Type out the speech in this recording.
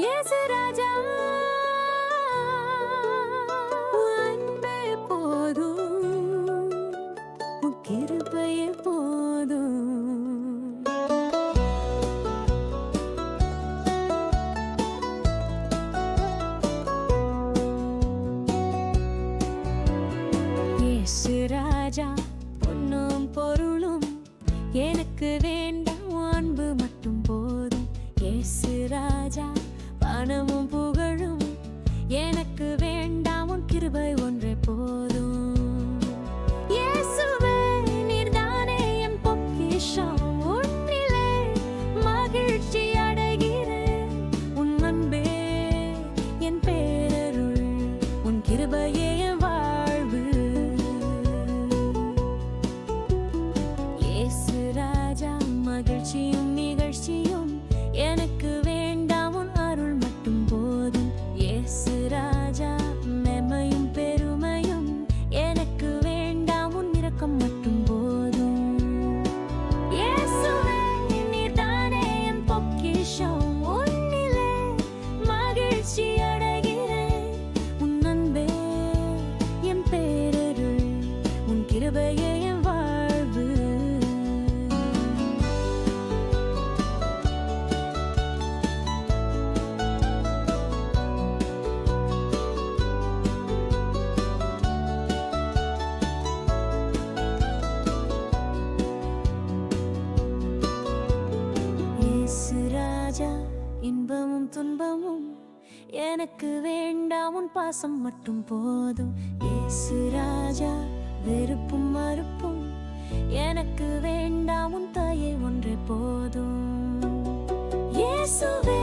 இயேசு ராஜா அன்பே போதும், உன் கிருபையே போதும். இயேசு ராஜா பொன்னும் பொருளும் எனக்கு வேண்டாம், அன்பு மட்டும் போதும். இயேசு ராஜா பணமும் புகழும் எனக்கு வேண்டாம், உன் கிருபை ஒன்றே போதும். இயேசுவே நீர்தானே என் பொக்கிஷம், உன்னிலே மகிழ்ச்சி அடைகிறேன். உன் அன்பே என் பேரருள், உன் கிருபையே என் வாழ்வு. இயேசு ராஜா மகிழ்ச்சியும் நிகழ்ச்சியும் எனக்கு வேண்டாம், உன் அருள் மட்டும் போதும். இயேசு ராஜா மெமையும் பெருமையும் எனக்கு வேண்டாம், உன் இரக்கம் மட்டும் போதும். இயேசுவே நீர்தானே என் பொக்கிஷம், உன்னிலே மகிழ்ச்சி அடைகிறேன். உன் அன்பே என் பேரருள், உன் கிருபையே என் வாழ்வு. இயேசு ராஜா இன்பமும் துன்பமும் எனக்கு வேண்டாம், உன் பாசம் மட்டும் போதும். இயேசு ராஜா வெறுப்பும் மறுப்பும் எனக்கு வேண்டாம், உன் தாயை ஒன்றே போதும். இயேசுவே